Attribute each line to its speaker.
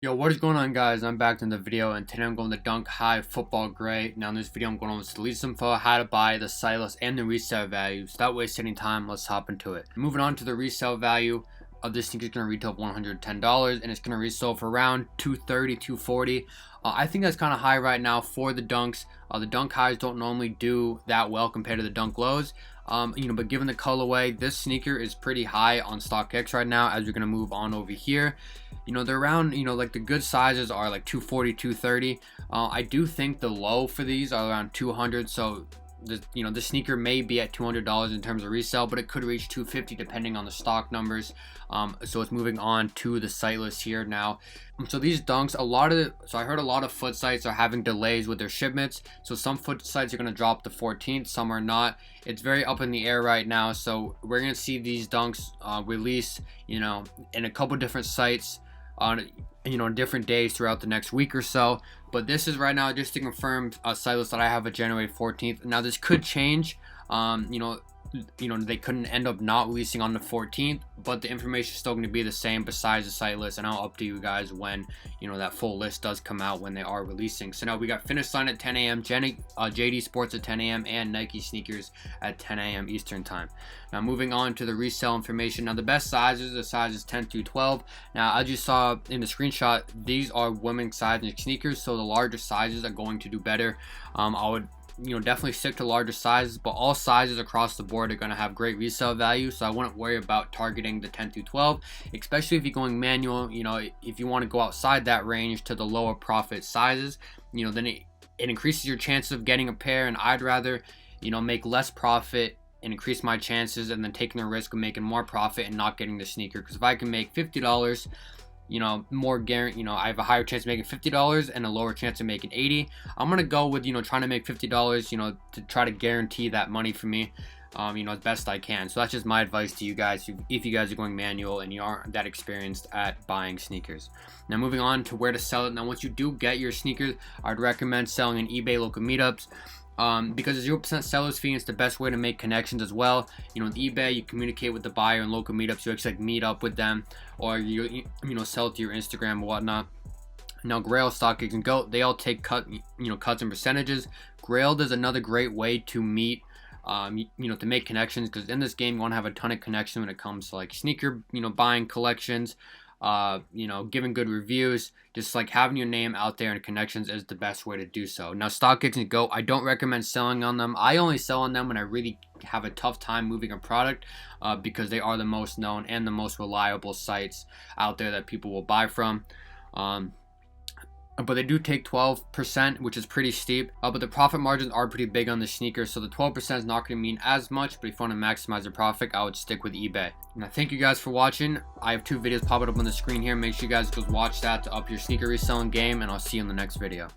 Speaker 1: Yo, what is going on, guys? I'm back in the video, and today I'm going to Dunk High Football Gray. Now in this video I'm going over the lease info, how to buy the site list, and the resale value. So without wasting any time, let's hop into it. Moving on to the resale value of this sneaker is going to retail for $110, and it's going to resell for around $230, $240. I think that's kind of high right now for the Dunks. The Dunk Highs don't normally do that well compared to the Dunk Lows. But given the colorway, this sneaker is pretty high on StockX right now. As we're going to move on over here, they're around, like the good sizes are like 240, 230. I do think the low for these are around 200. So the sneaker may be at $200 in terms of resale, but it could reach 250 depending on the stock numbers. So it's moving on to the site list here now. So these Dunks, I heard a lot of foot sites are having delays with their shipments. So some foot sites are going to drop the 14th, some are not. It's very up in the air right now. So we're going to see these Dunks release, in a couple different sites on different days throughout the next week or so. But this is right now just to confirm a site list that I have a January 14th. Now this could change. They couldn't end up not releasing on the 14th, but the information is still going to be the same besides the site list, and I'll update you guys when that full list does come out, when they are releasing. So now we got Finish Line at 10 a.m, JD Sports at 10 a.m, and Nike sneakers at 10 a.m. Eastern time. Now moving on to the resale information. Now the best sizes, the sizes 10 through 12. Now as you saw in the screenshot, these are women's size sneakers, so the larger sizes are going to do better. I would definitely stick to larger sizes, but all sizes across the board are going to have great resale value. So I wouldn't worry about targeting the 10 through 12, especially if you're going manual. If you want to go outside that range to the lower profit sizes, then it increases your chances of getting a pair. And I'd rather make less profit and increase my chances, and then taking the risk of making more profit and not getting the sneaker. Because if I can make $50, more guarantee, I have a higher chance of making $50 and a lower chance of making 80. I'm gonna go with trying to make $50, to try to guarantee that money for me, as best I can. So that's just my advice to you guys if you guys are going manual and you aren't that experienced at buying sneakers. Now moving on to where to sell it. Now once you do get your sneakers, I'd recommend selling in eBay local meetups. Because the 0% seller's fee is the best way to make connections as well. With eBay, you communicate with the buyer in local meetups. You actually meet up with them, or you sell it to your Instagram and whatnot. Now Grail, StockX, and Goat, they all take cuts and percentages. Grail is another great way to meet, to make connections, because in this game you want to have a ton of connections when it comes to like sneaker, buying collections. Giving good reviews, just like having your name out there and connections is the best way to do so. Now StockX and Go, I don't recommend selling on them. I only sell on them when I really have a tough time moving a product, because they are the most known and the most reliable sites out there that people will buy from. But they do take 12%, which is pretty steep. But the profit margins are pretty big on the sneaker, so the 12% is not going to mean as much. But if you want to maximize the profit, I would stick with eBay. And I thank you guys for watching. I have 2 videos popping up on the screen here. Make sure you guys go watch that to up your sneaker reselling game, and I'll see you in the next video.